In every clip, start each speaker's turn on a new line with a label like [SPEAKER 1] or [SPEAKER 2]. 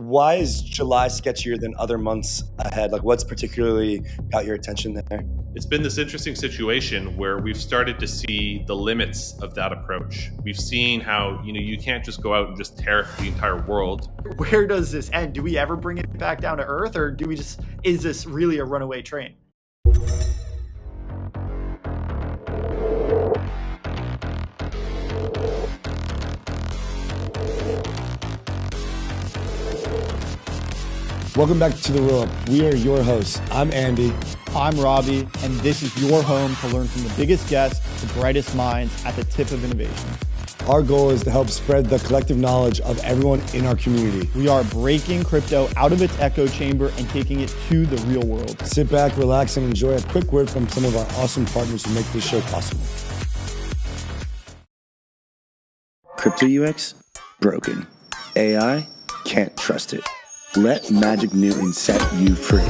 [SPEAKER 1] why is July sketchier than other months ahead? Like, what's particularly got your attention there?
[SPEAKER 2] It's been this interesting situation where we've started to see the limits of that approach. We've seen how, you can't just go out and just tariff the entire world.
[SPEAKER 3] Where does this end? Do we ever bring it back down to earth, or is this really a runaway train?
[SPEAKER 1] Welcome back to the Rollup. We are your hosts. I'm Andy.
[SPEAKER 4] I'm Robbie, and this is your home to learn from the biggest guests, the brightest minds at the tip of innovation.
[SPEAKER 1] Our goal is to help spread the collective knowledge of everyone in our community.
[SPEAKER 4] We are breaking crypto out of its echo chamber and taking it to the real world.
[SPEAKER 1] Sit back, relax, and enjoy a quick word from some of our awesome partners who make this show possible.
[SPEAKER 5] Crypto UX? Broken. AI? Can't trust it. Let Magic Newton set you free.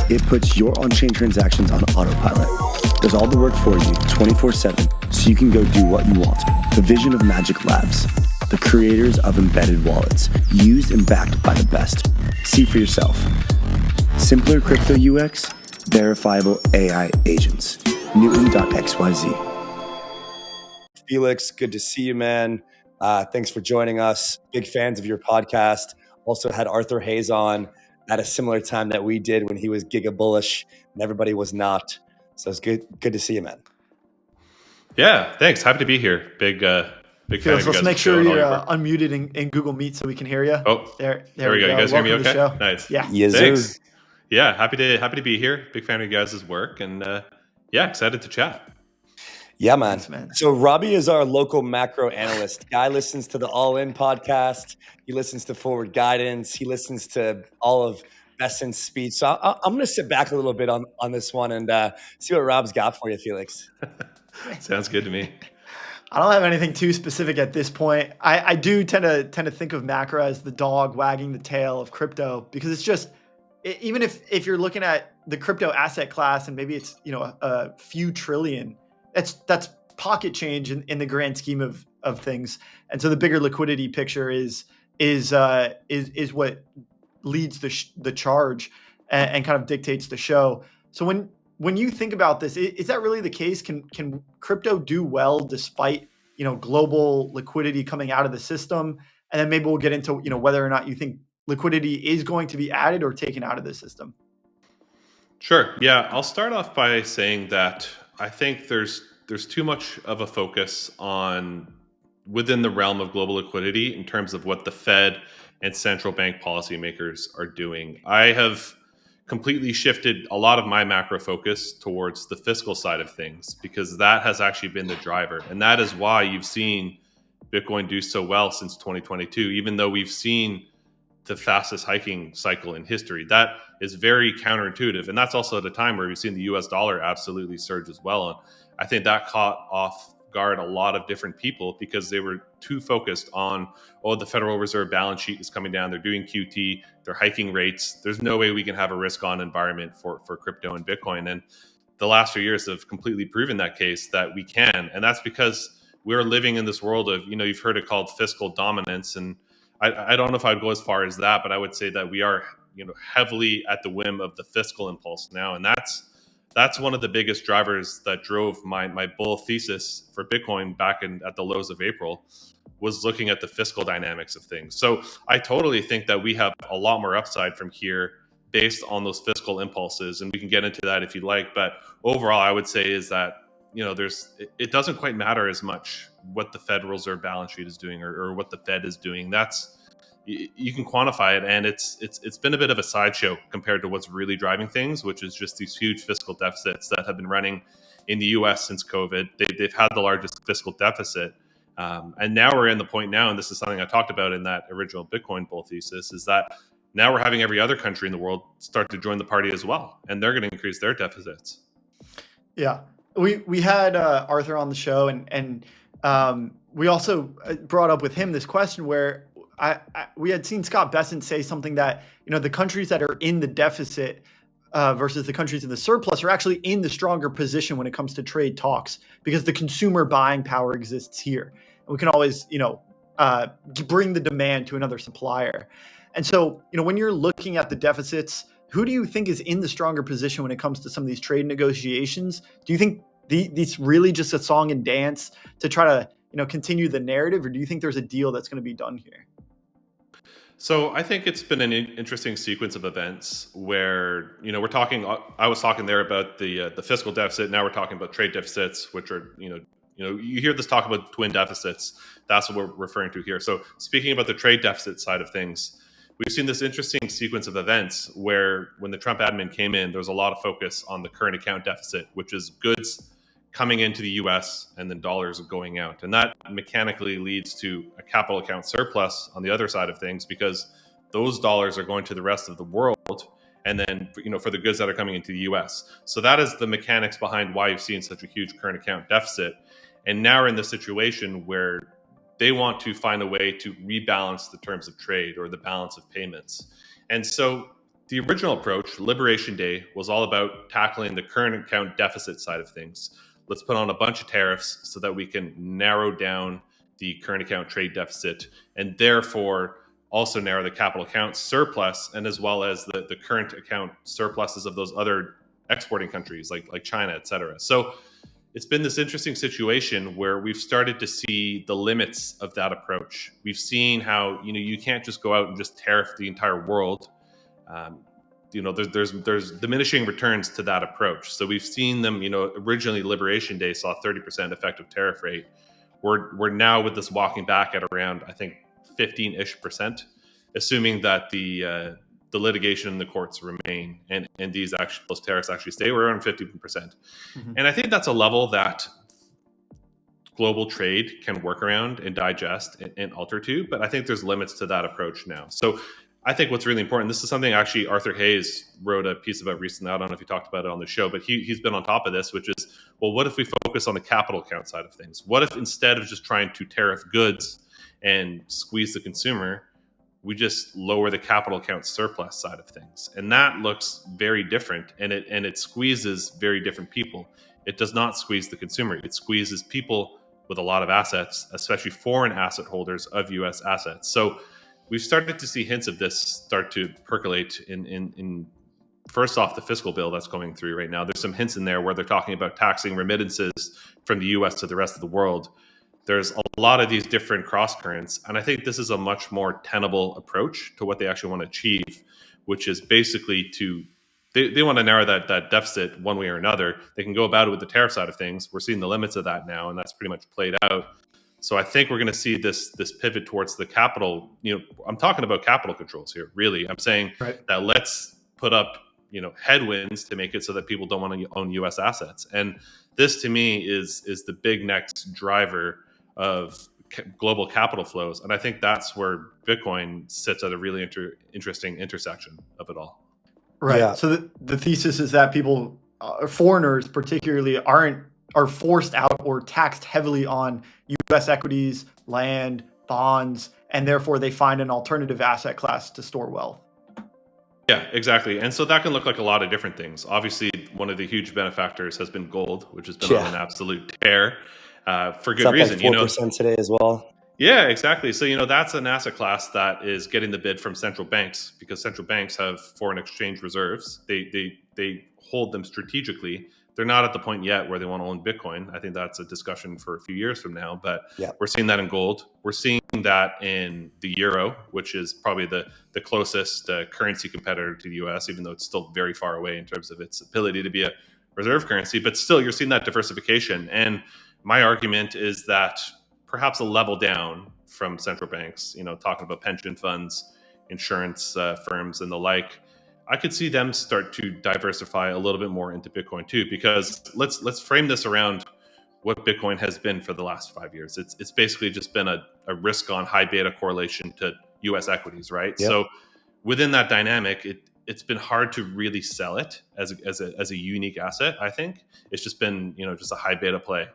[SPEAKER 5] It puts your on-chain transactions on autopilot. Does all the work for you 24/7 so you can go do what you want. The vision of Magic Labs, the creators of embedded wallets, used and backed by the best. See for yourself. Simpler crypto UX, verifiable AI agents. Newton.xyz.
[SPEAKER 1] Felix, good to see you, man. Thanks for joining us. Big fans of your podcast. Also had Arthur Hayes on at a similar time that we did when he was Giga Bullish and everybody was not. So it's good to see you, man.
[SPEAKER 2] Yeah, thanks. Happy to be here. Big fan of you guys.
[SPEAKER 3] Let's make sure you're unmuted in Google Meet so we can hear you.
[SPEAKER 2] Oh, there we go. You guys
[SPEAKER 3] Welcome
[SPEAKER 2] hear me okay?
[SPEAKER 3] Nice. Yeah.
[SPEAKER 1] Yes,
[SPEAKER 2] thanks.
[SPEAKER 1] Sir.
[SPEAKER 2] Yeah, happy to be here. Big fan of you guys' work, and excited to chat.
[SPEAKER 1] Yeah, man.
[SPEAKER 3] Thanks, man.
[SPEAKER 1] So Robbie is our local macro analyst. Guy listens to the All In podcast. He listens to Forward Guidance. He listens to all of Besant's speech. So I'm going to sit back a little bit on this one and see what Rob's got for you, Felix.
[SPEAKER 2] Sounds good to me.
[SPEAKER 3] I don't have anything too specific at this point. I do tend to think of macro as the dog wagging the tail of crypto, because it's just, even if you're looking at the crypto asset class and maybe it's a few trillion, that's pocket change in the grand scheme of things. And so the bigger liquidity picture is what leads the charge and kind of dictates the show. So when you think about this, is that really the case? Can crypto do well despite global liquidity coming out of the system? And then maybe we'll get into whether or not you think liquidity is going to be added or taken out of the system.
[SPEAKER 2] Sure. Yeah, I'll start off by saying that I think there's too much of a focus on within the realm of global liquidity in terms of what the Fed and central bank policymakers are doing. I have completely shifted a lot of my macro focus towards the fiscal side of things, because that has actually been the driver. And that is why you've seen Bitcoin do so well since 2022, even though we've seen the fastest hiking cycle in history. That is very counterintuitive. And that's also at a time where we've seen the US dollar absolutely surge as well. And I think that caught off guard a lot of different people because they were too focused on, the Federal Reserve balance sheet is coming down. They're doing QT. They're hiking rates. There's no way we can have a risk on environment for crypto and Bitcoin. And the last few years have completely proven that case that we can. And that's because we're living in this world of, you've heard it called fiscal dominance. And I don't know if I'd go as far as that, but I would say that we are, heavily at the whim of the fiscal impulse now. And that's one of the biggest drivers that drove my bull thesis for Bitcoin back at the lows of April, was looking at the fiscal dynamics of things. So I totally think that we have a lot more upside from here based on those fiscal impulses. And we can get into that if you'd like. But overall, I would say is that, it doesn't quite matter as much what the Federal Reserve balance sheet is doing or what the Fed is doing. You can quantify it, and it's been a bit of a sideshow compared to what's really driving things, which is just these huge fiscal deficits that have been running in the U.S. since COVID. They've had the largest fiscal deficit, and now we're in the point now, and this is something I talked about in that original Bitcoin bull thesis, is that now we're having every other country in the world start to join the party as well, and they're going to increase their deficits.
[SPEAKER 3] Yeah, we had Arthur on the show, and we also brought up with him this question where we had seen Scott Bessent say something that, the countries that are in the deficit versus the countries in the surplus are actually in the stronger position when it comes to trade talks, because the consumer buying power exists here. And we can always, bring the demand to another supplier. And so, when you're looking at the deficits, who do you think is in the stronger position when it comes to some of these trade negotiations? Do you think these really just a song and dance to try to, continue the narrative, or do you think there's a deal that's going to be done here?
[SPEAKER 2] So I think it's been an interesting sequence of events where we're talking. I was talking there about the fiscal deficit. Now we're talking about trade deficits, which are you hear this talk about twin deficits. That's what we're referring to here. So speaking about the trade deficit side of things, we've seen this interesting sequence of events where when the Trump admin came in, there was a lot of focus on the current account deficit, which is goods coming into the US and then dollars going out. And that mechanically leads to a capital account surplus on the other side of things, because those dollars are going to the rest of the world and then for the goods that are coming into the US. So that is the mechanics behind why you've seen such a huge current account deficit. And now we're in the situation where they want to find a way to rebalance the terms of trade or the balance of payments. And so the original approach, Liberation Day, was all about tackling the current account deficit side of things. Let's put on a bunch of tariffs so that we can narrow down the current account trade deficit and therefore also narrow the capital account surplus, and as well as the current account surpluses of those other exporting countries like China, et cetera. So it's been this interesting situation where we've started to see the limits of that approach. We've seen how you can't just go out and just tariff the entire world. There's diminishing returns to that approach. So we've seen them, originally Liberation Day saw 30% effective tariff rate. We're now with this walking back at around, I think, 15-ish%, assuming that the litigation in the courts remain and those tariffs actually stay. We're around 15%. Mm-hmm. And I think that's a level that global trade can work around and digest and alter to, but I think there's limits to that approach now. So I think what's really important, this is something actually Arthur Hayes wrote a piece about recently. I don't know if he talked about it on the show, but he's been on top of this, which is, well, what if we focus on the capital account side of things? What if instead of just trying to tariff goods and squeeze the consumer, we just lower the capital account surplus side of things? And that looks very different, and it squeezes very different people. It does not squeeze the consumer. It squeezes people with a lot of assets, especially foreign asset holders of U.S. assets. So we've started to see hints of this start to percolate in first off, the fiscal bill that's going through right now. There's some hints in there where they're talking about taxing remittances from the U.S. to the rest of the world. There's a lot of these different cross currents, and I think this is a much more tenable approach to what they actually want to achieve, which is basically they want to narrow that deficit one way or another. They can go about it with the tariff side of things. We're seeing the limits of that now, and that's pretty much played out. So I think we're going to see this pivot towards the capital. I'm talking about capital controls here, really. I'm saying that let's put up, headwinds to make it so that people don't want to own U.S. assets. And this, to me, is the big next driver of global capital flows. And I think that's where Bitcoin sits at a really interesting intersection of it all.
[SPEAKER 3] Right. Yeah. So the thesis is that people, foreigners particularly, are forced out or taxed heavily on U.S. equities, land, bonds, and therefore they find an alternative asset class to store wealth.
[SPEAKER 2] Yeah, exactly. And so that can look like a lot of different things. Obviously, one of the huge benefactors has been gold, which has been on an absolute tear for good reason.
[SPEAKER 1] Like 4% today as well.
[SPEAKER 2] Yeah, exactly. So, that's an asset class that is getting the bid from central banks, because central banks have foreign exchange reserves. They hold them strategically. They're not at the point yet where they want to own Bitcoin. I think that's a discussion for a few years from now, but we're seeing that in gold. We're seeing that in the euro, which is probably the closest currency competitor to the US, even though it's still very far away in terms of its ability to be a reserve currency. But still, you're seeing that diversification. And my argument is that perhaps a level down from central banks, talking about pension funds, insurance firms, and the like, I could see them start to diversify a little bit more into Bitcoin too, because let's frame this around what Bitcoin has been for the last 5 years. It's basically just been a risk on high beta correlation to U.S. equities, right? Yep. So within that dynamic, it's been hard to really sell it as a unique asset. I think it's just been just a high beta play.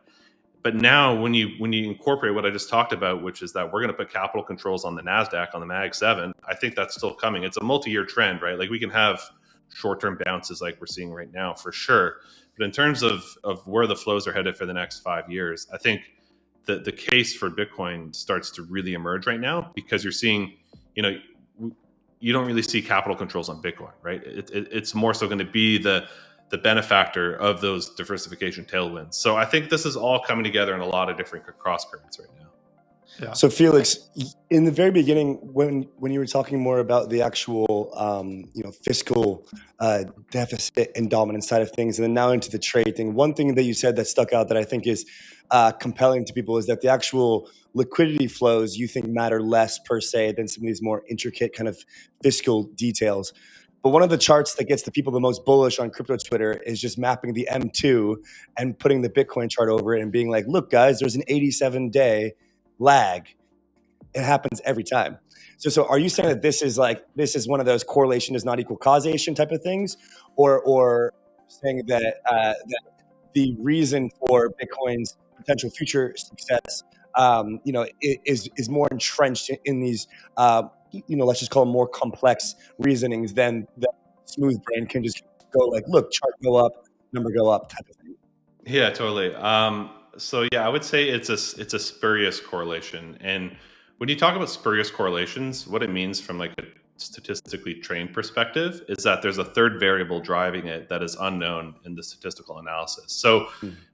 [SPEAKER 2] But now when you incorporate what I just talked about, which is that we're going to put capital controls on the NASDAQ, on the MAG 7, I think that's still coming. It's a multi-year trend, right? Like we can have short-term bounces like we're seeing right now for sure. But in terms of where the flows are headed for the next 5 years, I think the case for Bitcoin starts to really emerge right now, because you're seeing, you don't really see capital controls on Bitcoin, right? It's more so going to be the benefactor of those diversification tailwinds. So I think this is all coming together in a lot of different cross currents right now.
[SPEAKER 3] Yeah.
[SPEAKER 1] So Felix, in the very beginning, when you were talking more about the actual fiscal deficit and dominance side of things, and then now into the trade thing, one thing that you said that stuck out that I think is compelling to people is that the actual liquidity flows you think matter less per se than some of these more intricate kind of fiscal details. But one of the charts that gets the people the most bullish on crypto Twitter is just mapping the M2 and putting the Bitcoin chart over it and being like, look, guys, there's an 87-day lag. It happens every time. So are you saying that this is one of those correlation does not equal causation type of things, or saying that that the reason for Bitcoin's potential future success, is more entrenched in these, let's just call them more complex reasonings than the smooth brain can just go like, look, chart go up, number go up type of thing?
[SPEAKER 2] Yeah, totally. So yeah, I would say it's a spurious correlation. And when you talk about spurious correlations, what it means from like a statistically trained perspective is that there's a third variable driving it that is unknown in the statistical analysis. So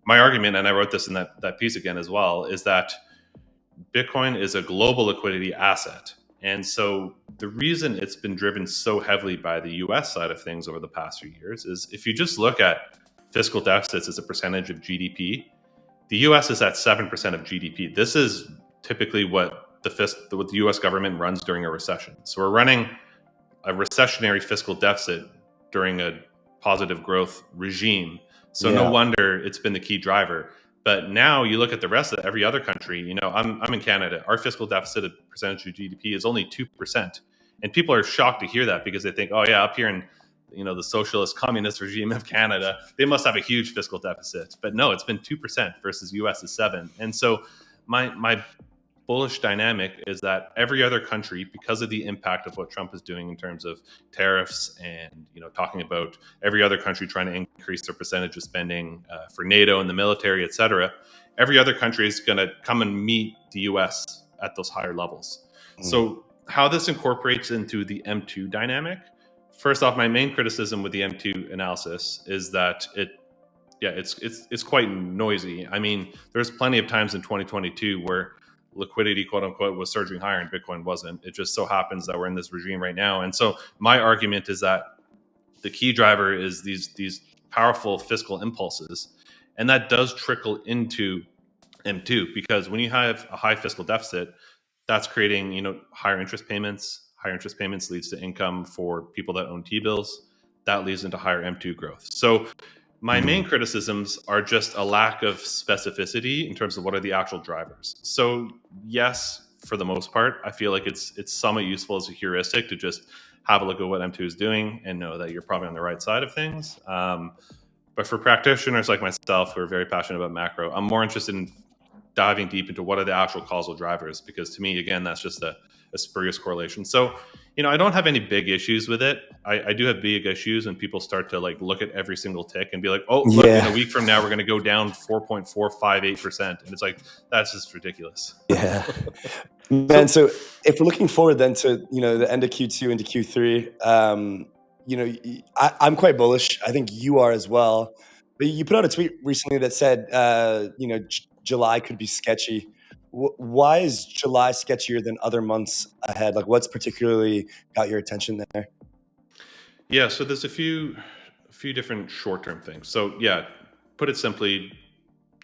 [SPEAKER 2] my argument, and I wrote this in that piece again as well, is that Bitcoin is a global liquidity asset. And so the reason it's been driven so heavily by the US side of things over the past few years is if you just look at fiscal deficits as a percentage of GDP, the US is at 7% of GDP. This is typically what the US government runs during a recession. So we're running a recessionary fiscal deficit during a positive growth regime. So no wonder it's been the key driver. But now you look at the rest of every other country, I'm in Canada. Our fiscal deficit percentage of GDP is only 2%. And people are shocked to hear that because they think, oh yeah, up here in the socialist communist regime of Canada, they must have a huge fiscal deficit. But no, it's been 2% versus US is 7%. And so my bullish dynamic is that every other country, because of the impact of what Trump is doing in terms of tariffs and talking about every other country trying to increase their percentage of spending for NATO and the military, et cetera, every other country is going to come and meet the US at those higher levels. So how this incorporates into the M2 dynamic, first off, my main criticism with the M2 analysis is that it's quite noisy. I mean, there's plenty of times in 2022 where liquidity, quote unquote, was surging higher and Bitcoin wasn't. It just so happens that we're in this regime right now. And so my argument is that the key driver is these powerful fiscal impulses. And that does trickle into M2 because when you have a high fiscal deficit, that's creating, higher interest payments. Higher interest payments leads to income for people that own T-bills. That leads into higher M2 growth. So my main criticisms are just a lack of specificity in terms of what are the actual drivers. So yes, for the most part, I feel like it's somewhat useful as a heuristic to just have a look at what M2 is doing and know that you're probably on the right side of things. But for practitioners like myself who are very passionate about macro, I'm more interested in diving deep into what are the actual causal drivers, because to me, again, that's just a spurious correlation. So, I don't have any big issues with it. I do have big issues when people start to look at every single tick and be like, oh, look, in a week from now, we're going to go down 4.458%. And it's like, that's just ridiculous.
[SPEAKER 1] Yeah. Man, so if we're looking forward then to, the end of Q2 into Q3, I'm quite bullish. I think you are as well. But you put out a tweet recently that said, July could be sketchy. Why is July sketchier than other months ahead? Like, what's particularly got your attention there?
[SPEAKER 2] Yeah, so there's a few different short-term things. So yeah, put it simply,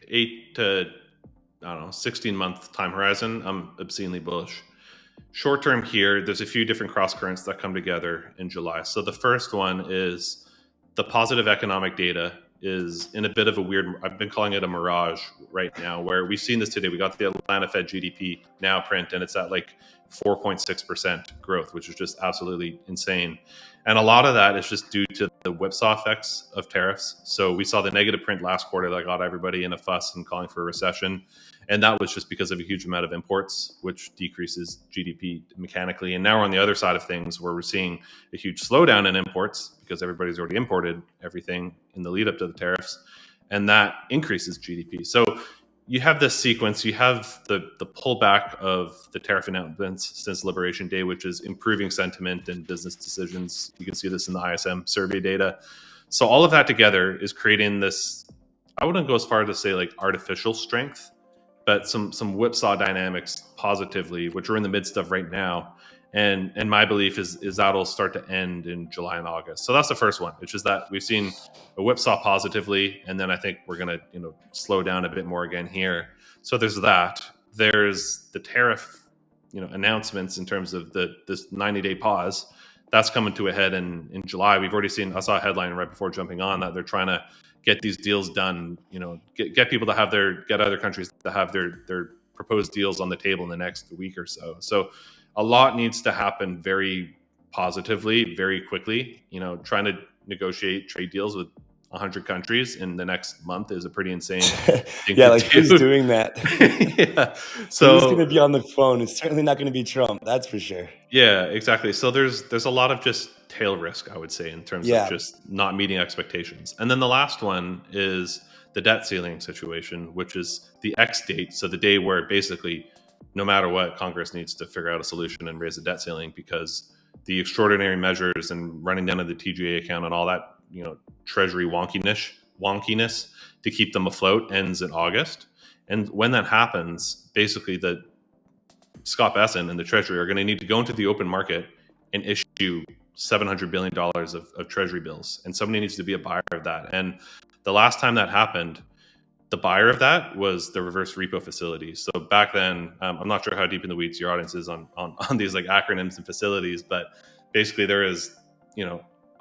[SPEAKER 2] 8 to 16-month time horizon, I'm obscenely bullish. Short-term here, there's a few different cross currents that come together in July. So the first one is the positive economic data is in a bit of a weird, I've been calling it a mirage right now, where we've seen this today. We got the Atlanta Fed GDP now print, and it's at 4.6% growth, which is just absolutely insane. And a lot of that is just due to the whipsaw effects of tariffs. So we saw the negative print last quarter that got everybody in a fuss and calling for a recession. And that was just because of a huge amount of imports, which decreases GDP mechanically. And now we're on the other side of things where we're seeing a huge slowdown in imports because everybody's already imported everything in the lead up to the tariffs. And that increases GDP. So you have this sequence. You have the pullback of the tariff announcements since Liberation Day, which is improving sentiment and business decisions. You can see this in the ISM survey data. So all of that together is creating this, I wouldn't go as far to say like artificial strength, but some whipsaw dynamics positively, which we're in the midst of right now. And my belief is that'll start to end in July and August. So that's the first one. It's just that we've seen a whipsaw positively, and then I think we're going to slow down a bit more again here. So there's that. There's the tariff announcements in terms of this 90-day pause. That's coming to a head in July. We've already seen. I saw a headline right before jumping on that they're trying to get these deals done. Get people to get other countries to have their proposed deals on the table in the next week or so. So a lot needs to happen very positively, very quickly. Trying to negotiate trade deals with 100 countries in the next month is a pretty insane thing
[SPEAKER 1] yeah,
[SPEAKER 2] to
[SPEAKER 1] like
[SPEAKER 2] do.
[SPEAKER 1] who's doing that?
[SPEAKER 2] Yeah.
[SPEAKER 1] So who's going to be on the phone? It's certainly not going to be Trump, that's for sure.
[SPEAKER 2] Yeah, exactly. So there's a lot of just tail risk, I would say, in terms of just not meeting expectations. And then the last one is the debt ceiling situation, which is the X date. So the day where basically, no matter what, Congress needs to figure out a solution and raise the debt ceiling because the extraordinary measures and running down of the TGA account and all that, treasury wonkiness to keep them afloat ends in August. And when that happens, basically the Scott Bessent and the Treasury are going to need to go into the open market and issue $700 billion of Treasury bills. And somebody needs to be a buyer of that. And the last time that happened, the buyer of that was the reverse repo facility. So back then, I'm not sure how deep in the weeds your audience is on these like acronyms and facilities, but basically there is,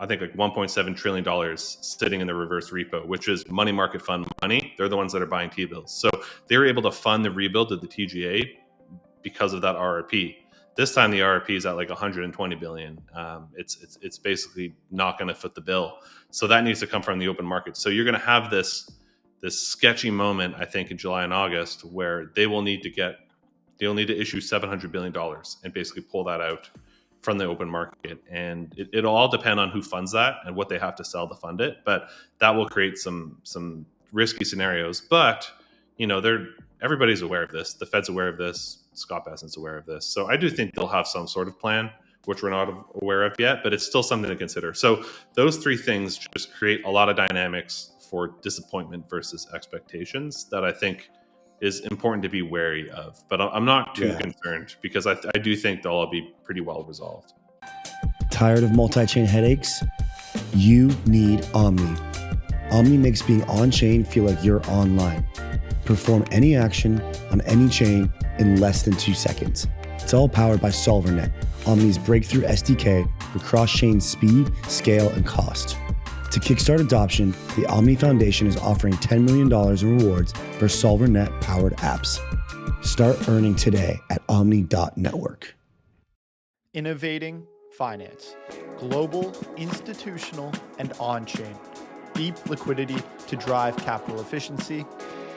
[SPEAKER 2] I think like $1.7 trillion sitting in the reverse repo, which is money market fund money. They're the ones that are buying T-bills. So they were able to fund the rebuild of the TGA because of that RRP. This time the RRP is at like 120 billion. It's basically not going to foot the bill. So that needs to come from the open market. So you're going to have this sketchy moment, I think, in July and August, where they'll need to issue $700 billion and basically pull that out from the open market. And it'll all depend on who funds that and what they have to sell to fund it. But that will create some risky scenarios. But everybody's aware of this. The Fed's aware of this. Scott Bessent's aware of this. So I do think they'll have some sort of plan, which we're not aware of yet, but it's still something to consider. So those three things just create a lot of dynamics for disappointment versus expectations that I think is important to be wary of. But I'm not too concerned because I do think they'll all be pretty well resolved.
[SPEAKER 5] Tired of multi-chain headaches? You need Omni. Omni makes being on-chain feel like you're online. Perform any action on any chain in less than 2 seconds. It's all powered by SolverNet, Omni's breakthrough SDK for cross-chain speed, scale, and cost. To kickstart adoption, the Omni Foundation is offering $10 million in rewards for SolverNet-powered apps. Start earning today at omni.network.
[SPEAKER 4] Innovating finance, global, institutional, and on-chain. Deep liquidity to drive capital efficiency.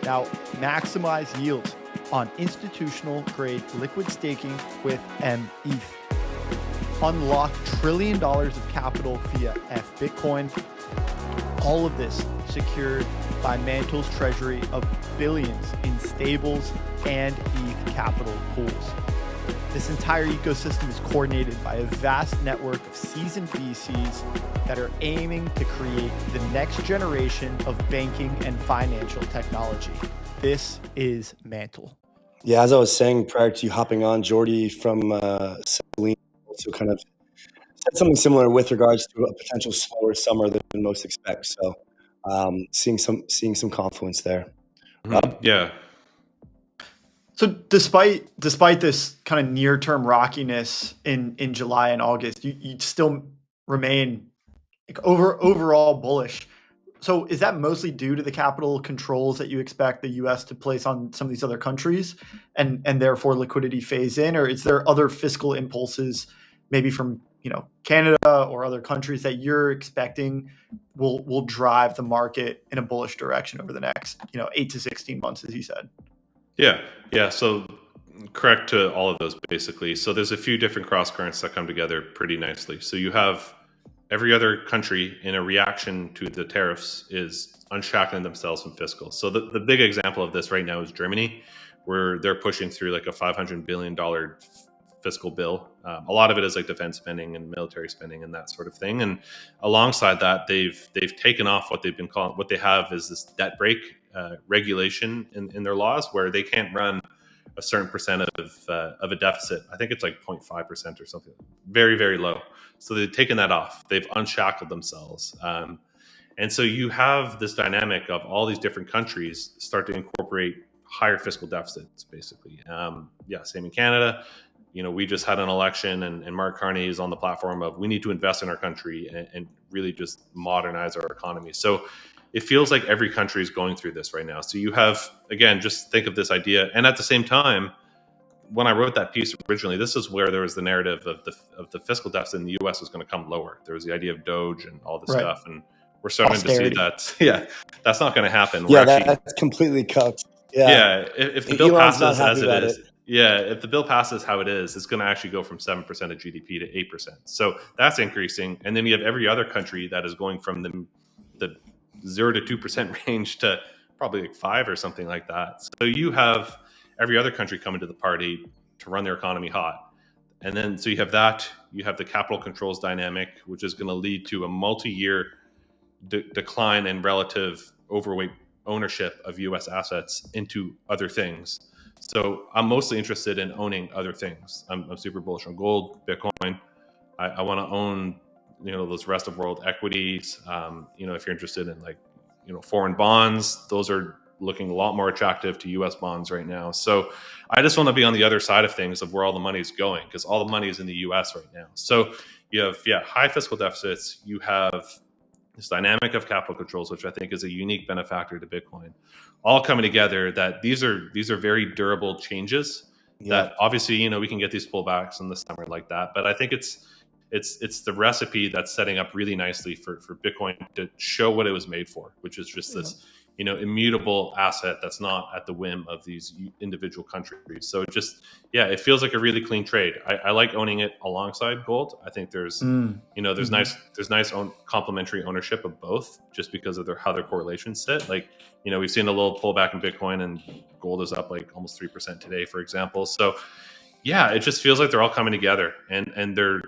[SPEAKER 4] Now, maximize yield on institutional-grade liquid staking with METH. Unlock $1 trillion of capital via Bitcoin. All of this secured by Mantle's treasury of billions in stables and ETH capital pools. This entire ecosystem is coordinated by a vast network of seasoned VCs that are aiming to create the next generation of banking and financial technology. This is Mantle.
[SPEAKER 1] Yeah, as I was saying prior to you hopping on, Jordy from Celine also kind of said something similar with regards to a potential slower summer than most expect. So seeing some confluence there.
[SPEAKER 2] Yeah.
[SPEAKER 3] So despite this kind of near-term rockiness in July and August, you still remain like overall bullish. So is that mostly due to the capital controls that you expect the U.S. to place on some of these other countries and therefore liquidity phase in, or is there other fiscal impulses maybe from Canada or other countries that you're expecting will drive the market in a bullish direction over the next 8 to 16 months, as you said?
[SPEAKER 2] Yeah. So correct to all of those basically. So there's a few different cross currents that come together pretty nicely. So you have every other country in a reaction to the tariffs is unshackling themselves from fiscal. So the big example of this right now is Germany, where they're pushing through like a $500 billion fiscal bill. A lot of it is like defense spending and military spending and that sort of thing. And alongside that, they've taken off what they have is this debt break regulation in their laws, where they can't run a certain percent of a deficit. I think it's like 0.5% or something, very, very low. So they've taken that off. They've unshackled themselves. And so you have this dynamic of all these different countries start to incorporate higher fiscal deficits, basically. Same in Canada. We just had an election, and Mark Carney is on the platform of we need to invest in our country and really just modernize our economy. So it feels like every country is going through this right now. So you have, again, just think of this idea. And at the same time, when I wrote that piece originally, this is where there was the narrative of the fiscal deficit in the US was going to come lower. There was the idea of Doge and all this stuff. And we're starting
[SPEAKER 3] Austerity.
[SPEAKER 2] to see that, that's not going to happen.
[SPEAKER 1] That's completely cooked.
[SPEAKER 2] If the bill
[SPEAKER 1] Elon's
[SPEAKER 2] passes
[SPEAKER 1] not
[SPEAKER 2] as it
[SPEAKER 1] happy
[SPEAKER 2] is,
[SPEAKER 1] about it.
[SPEAKER 2] if the bill passes how it is, it's going to actually go from 7% of GDP to 8%. So that's increasing. And then you have every other country that is going from the 0 to 2% range to probably like 5 or something like that. So you have every other country coming to the party to run their economy hot. And then so you have the capital controls dynamic, which is going to lead to a multi-year decline in relative overweight ownership of US assets into other things. So I'm mostly interested in owning other things. I'm super bullish on gold, Bitcoin. I want to own, those rest of world equities. If you're interested in foreign bonds, those are looking a lot more attractive to US bonds right now. So I just want to be on the other side of things of where all the money is going, because all the money is in the US right now. So you have, high fiscal deficits. You have this dynamic of capital controls, which I think is a unique benefactor to Bitcoin, all coming together. That these are very durable changes. That obviously, we can get these pullbacks in the summer like that, but I think it's the recipe that's setting up really nicely for Bitcoin to show what it was made for, which is just this, immutable asset that's not at the whim of these individual countries. So it feels like a really clean trade. I like owning it alongside gold. I think there's nice complementary ownership of both, just because of how their correlations sit. Like, we've seen a little pullback in Bitcoin, and gold is up like almost 3% today, for example. So it just feels like they're all coming together, and they're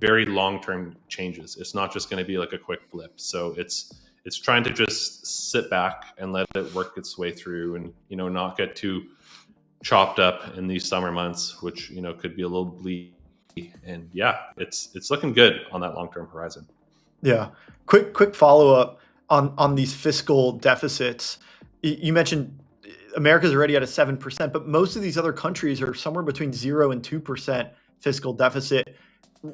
[SPEAKER 2] very long-term changes. It's not just going to be like a quick blip. So it's trying to just sit back and let it work its way through, and not get too chopped up in these summer months, which could be a little bleak. And it's looking good on that long-term horizon.
[SPEAKER 3] Quick follow-up on these fiscal deficits. You mentioned America's already at a 7%, but most of these other countries are somewhere between 0 and 2% fiscal deficit.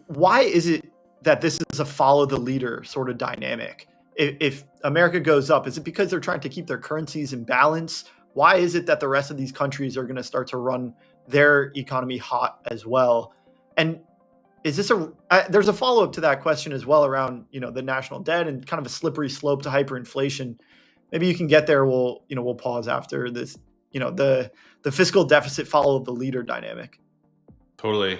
[SPEAKER 3] Why is it that this is a follow the leader sort of dynamic? If America goes up, is it because they're trying to keep their currencies in balance? Why is it that the rest of these countries are going to start to run their economy hot as well? And is this there's a follow-up to that question as well around, the national debt and kind of a slippery slope to hyperinflation. Maybe you can get there. We'll pause after this, the fiscal deficit follow the leader dynamic.
[SPEAKER 2] Totally.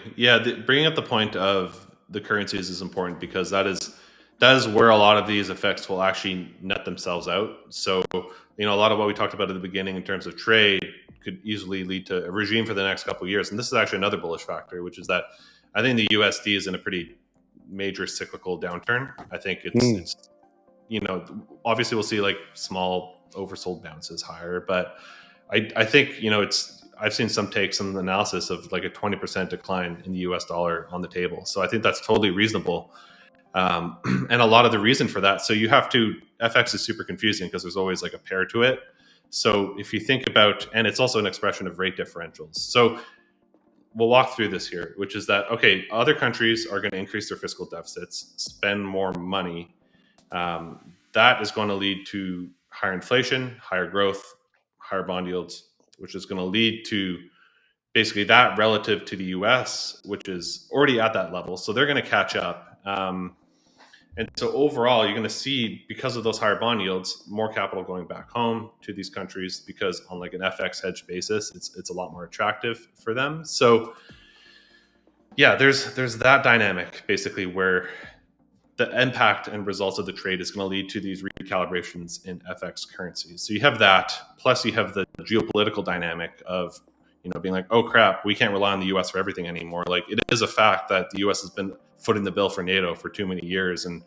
[SPEAKER 2] Bringing up the point of the currencies is important, because that is where a lot of these effects will actually net themselves out. So, a lot of what we talked about at the beginning in terms of trade could easily lead to a regime for the next couple of years. And this is actually another bullish factor, which is that I think the USD is in a pretty major cyclical downturn. I think it's obviously we'll see like small oversold bounces higher, but I think, I've seen some analysis of like a 20% decline in the US dollar on the table. So I think that's totally reasonable. And a lot of the reason for that, so FX is super confusing because there's always like a pair to it. So if you think about, and it's also an expression of rate differentials. So we'll walk through this here, which is that, okay, other countries are going to increase their fiscal deficits, spend more money. That is going to lead to higher inflation, higher growth, higher bond yields, which is going to lead to basically that relative to the US, which is already at that level. So they're going to catch up. And so overall, you're going to see, because of those higher bond yields, more capital going back home to these countries, because on like an FX hedge basis, it's a lot more attractive for them. So there's that dynamic basically where the impact and results of the trade is going to lead to these recalibrations in FX currencies. So you have that, plus you have the geopolitical dynamic of, being like, oh crap, we can't rely on the US for everything anymore. Like, it is a fact that the US has been footing the bill for NATO for too many years. And,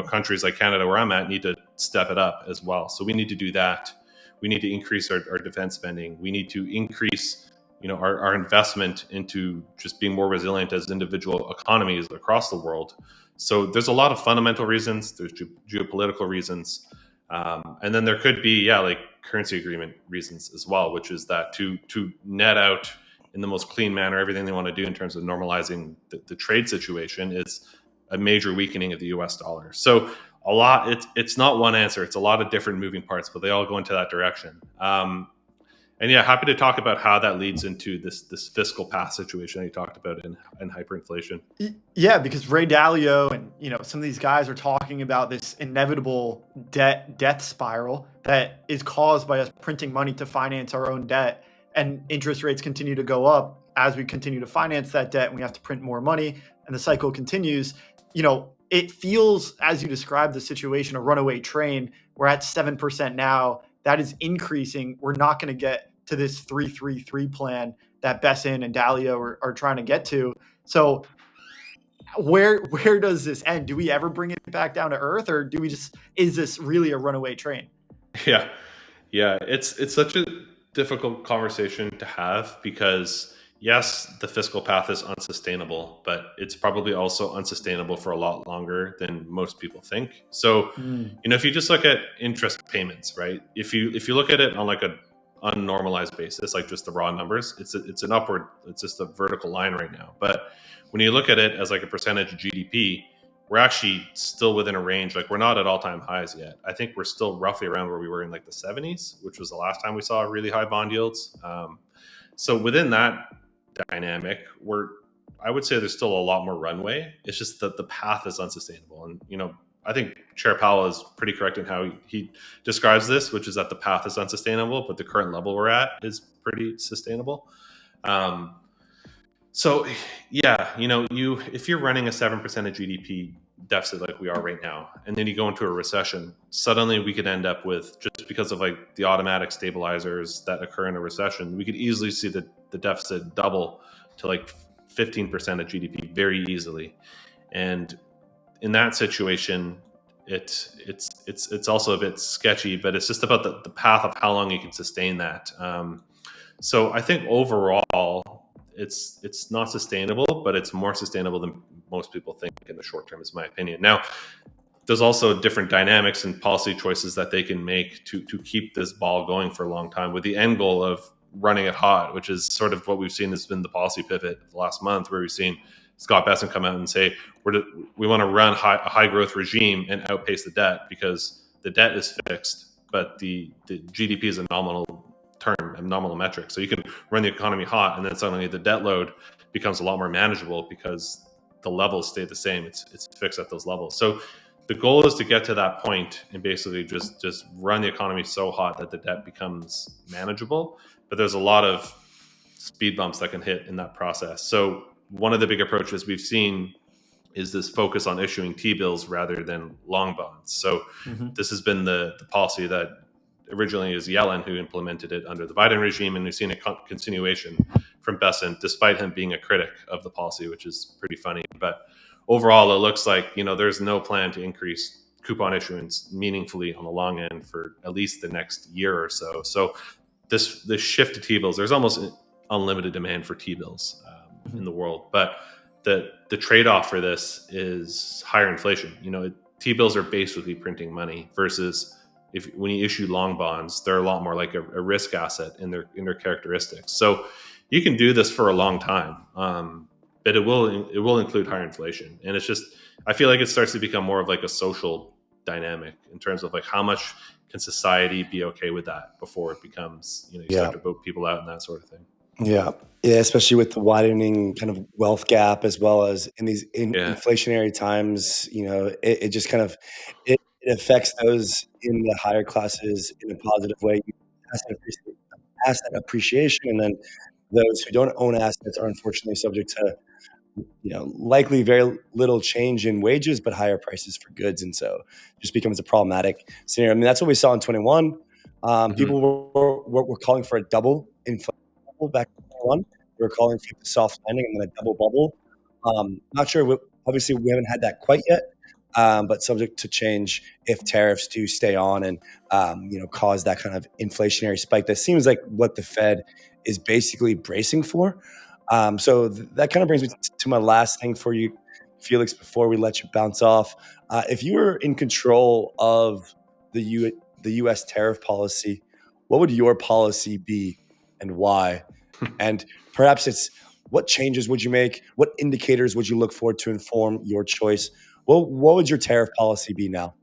[SPEAKER 2] countries like Canada, where I'm at, need to step it up as well. So we need to do that. We need to increase our defense spending. We need to increase, our investment into just being more resilient as individual economies across the world. So there's a lot of fundamental reasons. There's geopolitical reasons. And then there could be, like currency agreement reasons as well, which is that to net out in the most clean manner everything they want to do in terms of normalizing the trade situation is a major weakening of the US dollar. So it's not one answer. It's a lot of different moving parts, but they all go into that direction. And happy to talk about how that leads into this fiscal path situation that you talked about in hyperinflation.
[SPEAKER 3] Yeah, because Ray Dalio and some of these guys are talking about this inevitable death spiral that is caused by us printing money to finance our own debt, and interest rates continue to go up as we continue to finance that debt, and we have to print more money, and the cycle continues. It feels, as you described the situation, a runaway train. We're at 7% now. That is increasing. We're not going to get to this 3-3-3 plan that Besson and Dalio are trying to get to. So where does this end? Do we ever bring it back down to earth, or is this really a runaway train?
[SPEAKER 2] Yeah. It's such a difficult conversation to have because yes, the fiscal path is unsustainable, but it's probably also unsustainable for a lot longer than most people think. So, if you just look at interest payments, right? If you look at it on like a unnormalized basis, like just the raw numbers, it's just a vertical line right now. But when you look at it as like a percentage of GDP, we're actually still within a range. Like, we're not at all-time highs yet. I think we're still roughly around where we were in like the 70s, which was the last time we saw really high bond yields. So within that dynamic, I would say there's still a lot more runway. It's just that the path is unsustainable. And, I think Chair Powell is pretty correct in how he describes this, which is that the path is unsustainable, but the current level we're at is pretty sustainable. So yeah, if you're running a 7% of GDP deficit like we are right now, and then you go into a recession, suddenly we could end up with, just because of like the automatic stabilizers that occur in a recession, we could easily see the deficit double to like 15% of GDP very easily. And in that situation, it's also a bit sketchy, but it's just about the path of how long you can sustain that. So I think overall, it's not sustainable, but it's more sustainable than most people think in the short term, is my opinion. Now, there's also different dynamics and policy choices that they can make to keep this ball going for a long time, with the end goal of running it hot, which is sort of what we've seen has been the policy pivot the last month, where we've seen Scott Bessent come out and say, we want to run a high growth regime and outpace the debt, because the debt is fixed, but the GDP is a nominal metric. So you can run the economy hot, and then suddenly the debt load becomes a lot more manageable because the levels stay the same. It's fixed at those levels. So the goal is to get to that point and basically just run the economy so hot that the debt becomes manageable. But there's a lot of speed bumps that can hit in that process. So one of the big approaches we've seen is this focus on issuing T-bills rather than long bonds. So this has been the policy that originally is Yellen who implemented it under the Biden regime, and we've seen a continuation from Bessent, despite him being a critic of the policy, which is pretty funny. But overall, it looks like there's no plan to increase coupon issuance meaningfully on the long end for at least the next year or so. So this shift to T-bills, there's almost unlimited demand for T-bills in the world, but the trade-off for this is higher inflation. T-bills are basically printing money, versus when you issue long bonds, they're a lot more like a risk asset in their characteristics. So you can do this for a long time, but it will include higher inflation. And it's just, I feel like it starts to become more of like a social dynamic in terms of like how much can society be okay with that before it becomes, you start to vote people out and that sort of thing.
[SPEAKER 1] Yeah, especially with the widening kind of wealth gap, as well as in these inflationary times. It just kind of it affects those in the higher classes in a positive way. Asset appreciation, and then those who don't own assets are unfortunately subject to likely very little change in wages, but higher prices for goods. And so it just becomes a problematic scenario. I mean, that's what we saw in 21. People were calling for a double inflation bubble back in 21. We were calling for the soft landing and then a double bubble. Not sure. Obviously, we haven't had that quite yet, but subject to change if tariffs do stay on and cause that kind of inflationary spike. That seems like what the Fed is basically bracing for. So that kind of brings me to my last thing for you, Felix, before we let you bounce off. If you were in control of the U.S. tariff policy, what would your policy be and why? And perhaps it's what changes would you make? What indicators would you look for to inform your choice? What would your tariff policy be now?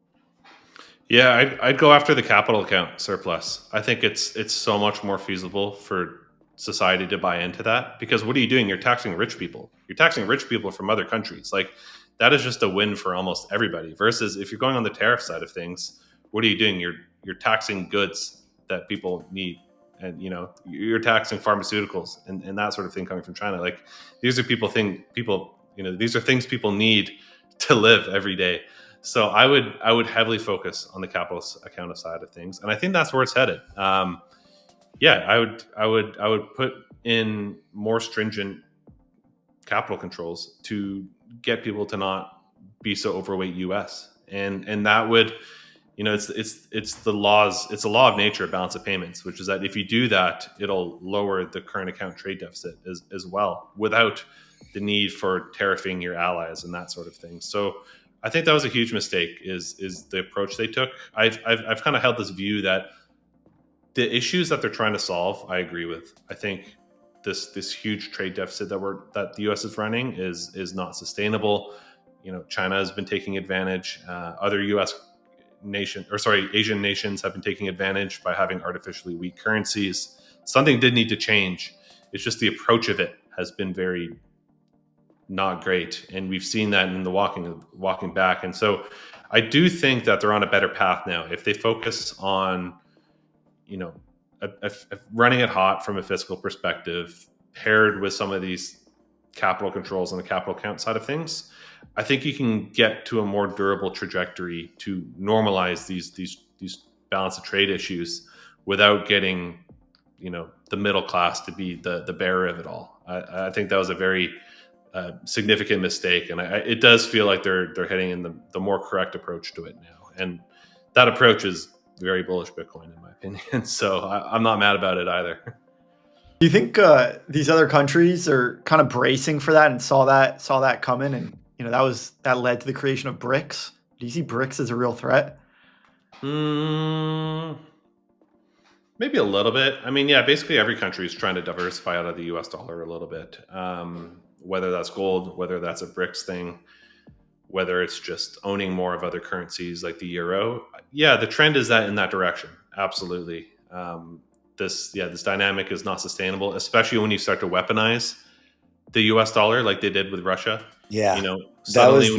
[SPEAKER 2] Yeah, I'd go after the capital account surplus. I think it's so much more feasible for society to buy into that, because what are you doing? You're taxing rich people. You're taxing rich people from other countries. Like, that is just a win for almost everybody. Versus if you're going on the tariff side of things, what are you doing? You're taxing goods that people need, and you're taxing pharmaceuticals and that sort of thing coming from China. Like, these are these are things people need to live every day. So I would heavily focus on the capital account side of things, and I think that's where it's headed. Yeah, I would put in more stringent capital controls to get people to not be so overweight U.S. and that would, it's the laws. It's a law of nature, balance of payments, which is that if you do that, it'll lower the current account trade deficit as well, without the need for tariffing your allies and that sort of thing. So I think that was a huge mistake. Is the approach they took. I've kind of held this view that the issues that they're trying to solve, I agree with. I think this huge trade deficit that the U.S. is running is not sustainable. China has been taking advantage. Other Asian nations have been taking advantage by having artificially weak currencies. Something did need to change. It's just the approach of it has been very not great, and we've seen that in the walking back. And so I do think that they're on a better path now if they focus on running it hot from a fiscal perspective, paired with some of these capital controls on the capital account side of things. I think you can get to a more durable trajectory to normalize these balance of trade issues without getting the middle class to be the bearer of it all. I think that was a very significant mistake, and it does feel like they're heading in the more correct approach to it now, and that approach is very bullish Bitcoin in my opinion. So I'm not mad about it either.
[SPEAKER 3] Do you think these other countries are kind of bracing for that and saw that coming, and that led to the creation of BRICS? Do you see BRICS as a real threat?
[SPEAKER 2] Maybe a little bit. I mean, yeah, basically every country is trying to diversify out of the US dollar a little bit. Whether that's gold, whether that's a BRICS thing, whether it's just owning more of other currencies like the euro. Yeah, the trend is in that direction. Absolutely. This dynamic is not sustainable, especially when you start to weaponize the US dollar like they did with Russia.
[SPEAKER 1] Yeah.
[SPEAKER 2] Suddenly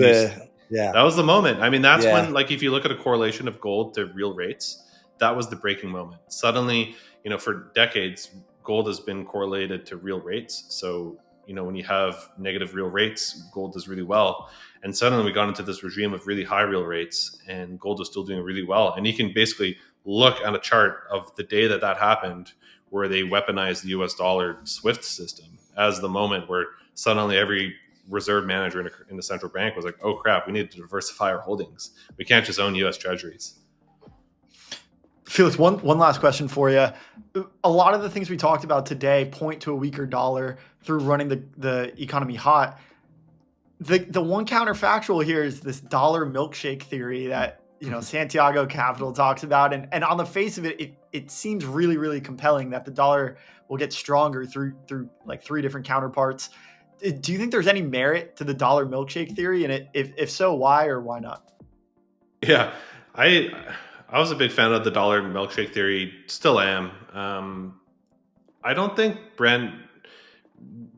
[SPEAKER 1] that
[SPEAKER 2] was the moment. I mean, that's when, like, if you look at a correlation of gold to real rates, that was the breaking moment. Suddenly, for decades, gold has been correlated to real rates. So, when you have negative real rates, gold does really well. And suddenly we got into this regime of really high real rates, and gold is still doing really well. And you can basically look at a chart of the day that happened, where they weaponized the US dollar SWIFT system as the moment where suddenly every reserve manager in the central bank was like, oh crap, we need to diversify our holdings. We can't just own US treasuries.
[SPEAKER 3] Felix, one last question for you. A lot of the things we talked about today point to a weaker dollar through running the economy hot. The one counterfactual here is this dollar milkshake theory that Santiago Capital talks about, and on the face of it, it seems really, really compelling that the dollar will get stronger through like three different counterparts. Do you think there's any merit to the dollar milkshake theory, and if so, why or why not?
[SPEAKER 2] Yeah, I was a big fan of the dollar milkshake theory. Still am. I don't think Brent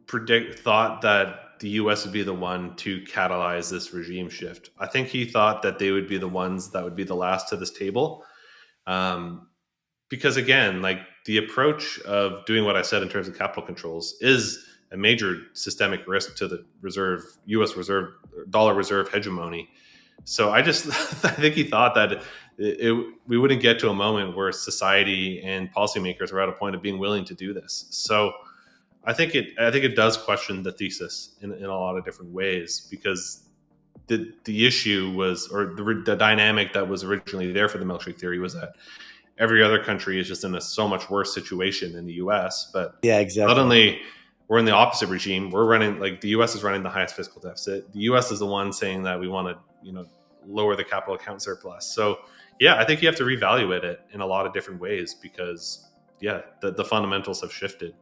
[SPEAKER 2] thought that the U.S. would be the one to catalyze this regime shift. I think he thought that they would be the ones that would be the last to this table. Because again, like, the approach of doing what I said in terms of capital controls is a major systemic risk to the U.S. dollar reserve hegemony. So I think he thought that we wouldn't get to a moment where society and policymakers were at a point of being willing to do this. So I think it does question the thesis in a lot of different ways, because the issue was, or the dynamic that was originally there for the milkshake theory, was that every other country is just in a so much worse situation than the U.S. But
[SPEAKER 1] Yeah, exactly.
[SPEAKER 2] suddenly we're in the opposite regime. We're running, like, the U.S. is running the highest fiscal deficit. The U.S. is the one saying that we want to, lower the capital account surplus. So yeah, I think you have to reevaluate it in a lot of different ways, because the fundamentals have shifted.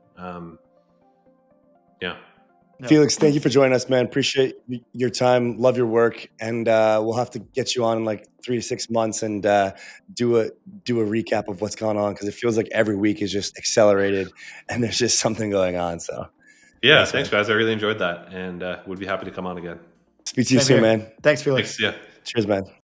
[SPEAKER 1] Felix, thank you for joining us, man. Appreciate your time. Love your work, and we'll have to get you on in like 3 to 6 months and do a recap of what's going on, because it feels like every week is just accelerated, and there's just something going on. So
[SPEAKER 2] yeah, thanks guys. I really enjoyed that, and would be happy to come on again.
[SPEAKER 1] Speak to you soon, man.
[SPEAKER 3] Thanks, Felix.
[SPEAKER 2] Thanks. Yeah.
[SPEAKER 1] Cheers, man.